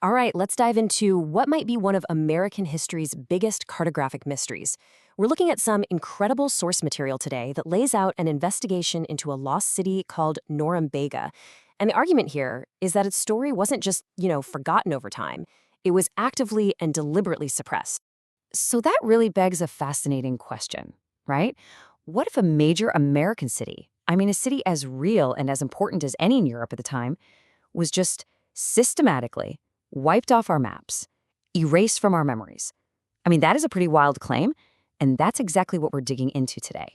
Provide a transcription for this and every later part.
All right, let's dive into what might be one of American history's biggest cartographic mysteries. We're looking at some incredible source material today that lays out an investigation into a lost city called Norumbega. And the argument here is that its story wasn't just, forgotten over time. It was actively and deliberately suppressed. So that really begs a fascinating question, right? What if a major American city, a city as real and as important as any in Europe at the time, was just systematically wiped off our maps, erased from our memories? That is a pretty wild claim, and that's exactly what we're digging into today.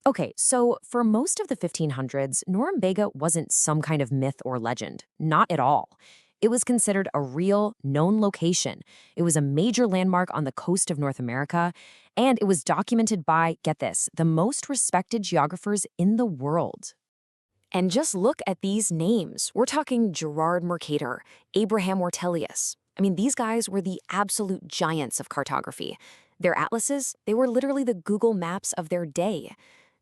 Okay, so for most of the 1500s, Norumbega wasn't some kind of myth or legend. Not at all. It was considered a real, known location. It was a major landmark on the coast of North America, and it was documented by, get this, the most respected geographers in the world. And just look at these names. We're talking Gerard Mercator, Abraham Ortelius. These guys were the absolute giants of cartography. Their atlases, they were literally the Google Maps of their day.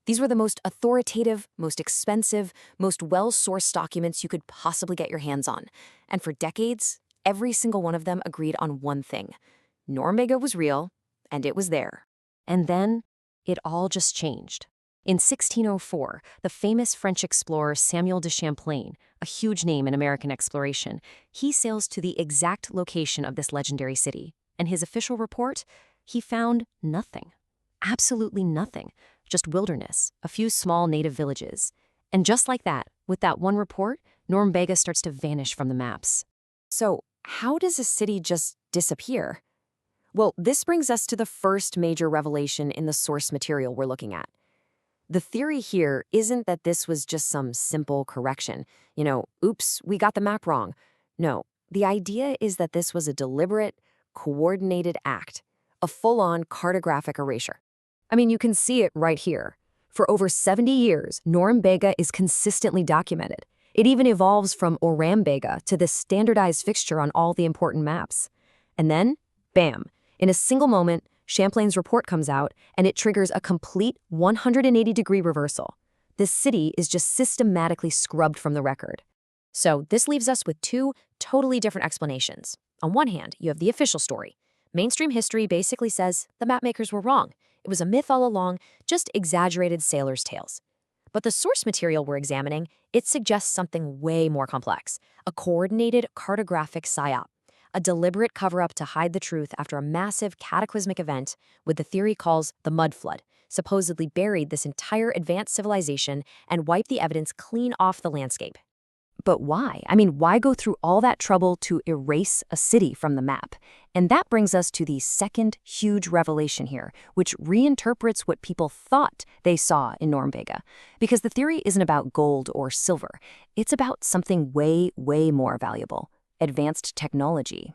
These were the most authoritative, most expensive, most well-sourced documents you could possibly get your hands on. And for decades, every single one of them agreed on one thing. Norumbega was real, and it was there. And then, it all just changed. In 1604, the famous French explorer Samuel de Champlain, a huge name in American exploration, he sails to the exact location of this legendary city. And his official report? He found nothing. Absolutely nothing. Just wilderness, a few small native villages. And just like that, with that one report, Norumbega starts to vanish from the maps. So, how does a city just disappear? Well, this brings us to the first major revelation in the source material we're looking at. The theory here isn't that this was just some simple correction. Oops, we got the map wrong. No, the idea is that this was a deliberate, coordinated act, a full-on cartographic erasure. You can see it right here. For over 70 years, Norumbega is consistently documented. It even evolves from Orambega to this standardized fixture on all the important maps. And then, bam, in a single moment, Champlain's report comes out, and it triggers a complete 180-degree reversal. This city is just systematically scrubbed from the record. So this leaves us with two totally different explanations. On one hand, you have the official story. Mainstream history basically says the mapmakers were wrong. It was a myth all along, just exaggerated sailors' tales. But the source material we're examining, it suggests something way more complex, a coordinated cartographic psyop, a deliberate cover-up to hide the truth after a massive cataclysmic event what the theory calls the mud flood, supposedly buried this entire advanced civilization and wiped the evidence clean off the landscape. But why? Why go through all that trouble to erase a city from the map? And that brings us to the second huge revelation here, which reinterprets what people thought they saw in Norumbega. Because the theory isn't about gold or silver. It's about something way, way more valuable: advanced technology.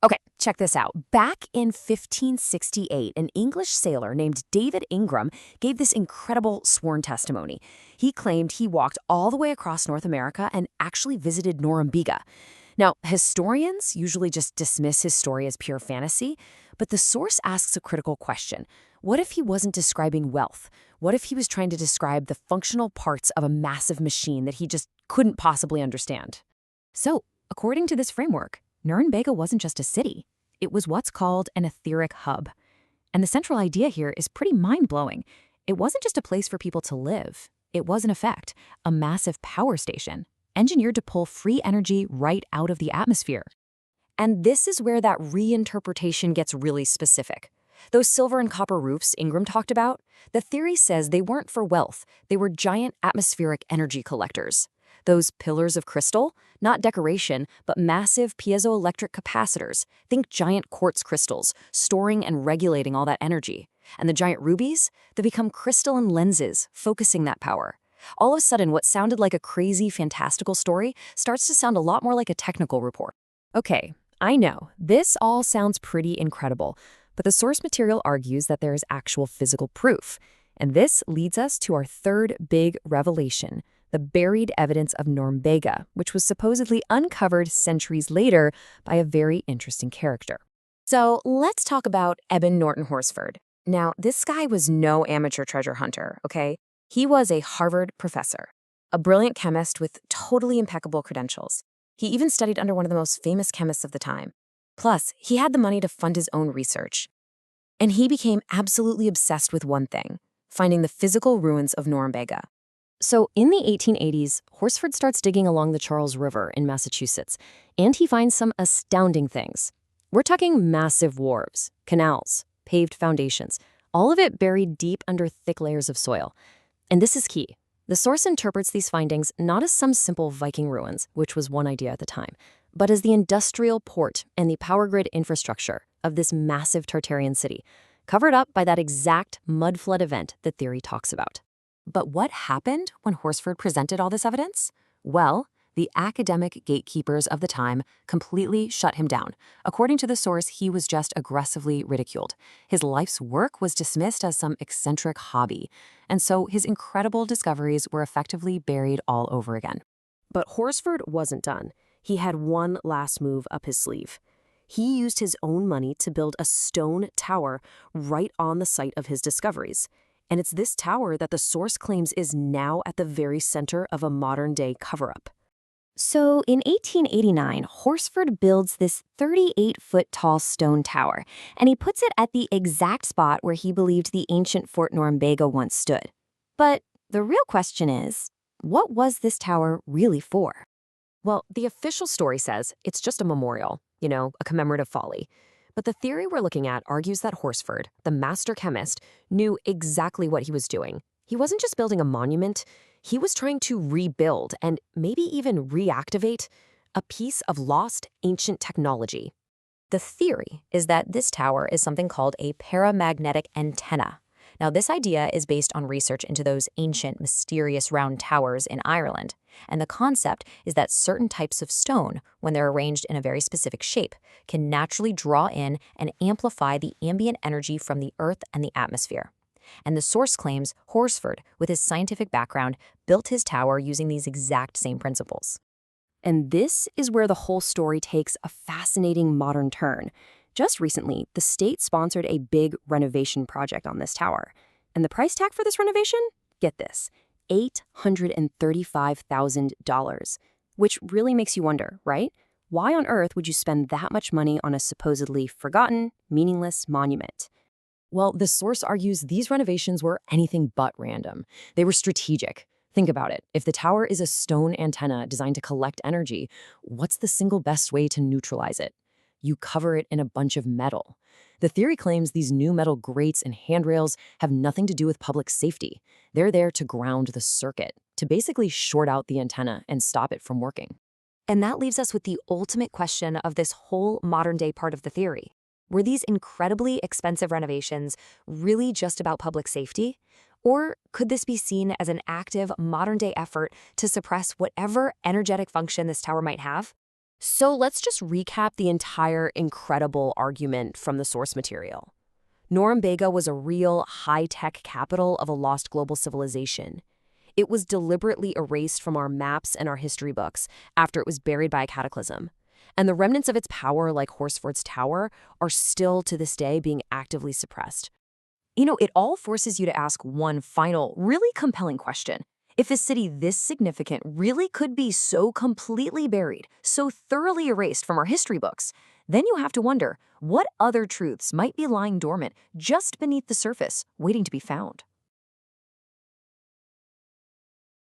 Okay, check this out. Back in 1568, an English sailor named David Ingram gave this incredible sworn testimony. He claimed he walked all the way across North America and actually visited Norumbega. Now, historians usually just dismiss his story as pure fantasy, but the source asks a critical question. What if he wasn't describing wealth? What if he was trying to describe the functional parts of a massive machine that he just couldn't possibly understand? So, according to this framework, Norumbega wasn't just a city. It was what's called an etheric hub. And the central idea here is pretty mind-blowing. It wasn't just a place for people to live. It was, in effect, a massive power station, engineered to pull free energy right out of the atmosphere. And this is where that reinterpretation gets really specific. Those silver and copper roofs Ingram talked about, the theory says they weren't for wealth. They were giant atmospheric energy collectors. Those pillars of crystal, not decoration, but massive piezoelectric capacitors. Think giant quartz crystals, storing and regulating all that energy. And the giant rubies, they become crystalline lenses, focusing that power. All of a sudden, what sounded like a crazy, fantastical story starts to sound a lot more like a technical report. Okay, I know, this all sounds pretty incredible, but the source material argues that there is actual physical proof. And this leads us to our third big revelation: the buried evidence of Norumbega, which was supposedly uncovered centuries later by a very interesting character. So let's talk about Eben Norton Horsford. Now, this guy was no amateur treasure hunter, okay? He was a Harvard professor, a brilliant chemist with totally impeccable credentials. He even studied under one of the most famous chemists of the time. Plus, he had the money to fund his own research. And he became absolutely obsessed with one thing, finding the physical ruins of Norumbega. So in the 1880s, Horsford starts digging along the Charles River in Massachusetts, and he finds some astounding things. We're talking massive wharves, canals, paved foundations, all of it buried deep under thick layers of soil. And this is key. The source interprets these findings not as some simple Viking ruins, which was one idea at the time, but as the industrial port and the power grid infrastructure of this massive Tartarian city, covered up by that exact mud flood event the theory talks about. But what happened when Horsford presented all this evidence? Well, the academic gatekeepers of the time completely shut him down. According to the source, he was just aggressively ridiculed. His life's work was dismissed as some eccentric hobby, and so his incredible discoveries were effectively buried all over again. But Horsford wasn't done. He had one last move up his sleeve. He used his own money to build a stone tower right on the site of his discoveries. And it's this tower that the source claims is now at the very center of a modern-day cover-up. So in 1889, Horsford builds this 38-foot-tall stone tower, and he puts it at the exact spot where he believed the ancient Fort Norumbega once stood. But the real question is, what was this tower really for? Well, the official story says it's just a memorial, a commemorative folly. But the theory we're looking at argues that Horsford, the master chemist, knew exactly what he was doing. He wasn't just building a monument, he was trying to rebuild and maybe even reactivate a piece of lost ancient technology. The theory is that this tower is something called a paramagnetic antenna. Now, this idea is based on research into those ancient, mysterious round towers in Ireland. And the concept is that certain types of stone, when they're arranged in a very specific shape, can naturally draw in and amplify the ambient energy from the earth and the atmosphere. And the source claims Horsford, with his scientific background, built his tower using these exact same principles. And this is where the whole story takes a fascinating modern turn. Just recently, the state sponsored a big renovation project on this tower. And the price tag for this renovation? Get this, $835,000, which really makes you wonder, right? Why on earth would you spend that much money on a supposedly forgotten, meaningless monument? Well, the source argues these renovations were anything but random. They were strategic. Think about it. If the tower is a stone antenna designed to collect energy, what's the single best way to neutralize it? You cover it in a bunch of metal. The theory claims these new metal grates and handrails have nothing to do with public safety. They're there to ground the circuit, to basically short out the antenna and stop it from working. And that leaves us with the ultimate question of this whole modern-day part of the theory. Were these incredibly expensive renovations really just about public safety? Or could this be seen as an active, modern-day effort to suppress whatever energetic function this tower might have? So let's just recap the entire incredible argument from the source material. Norumbega was a real high-tech capital of a lost global civilization. It was deliberately erased from our maps and our history books after it was buried by a cataclysm. And the remnants of its power, like Horsford's tower, are still to this day being actively suppressed. It all forces you to ask one final, really compelling question. If a city this significant really could be so completely buried, so thoroughly erased from our history books, then you have to wonder, what other truths might be lying dormant just beneath the surface, waiting to be found?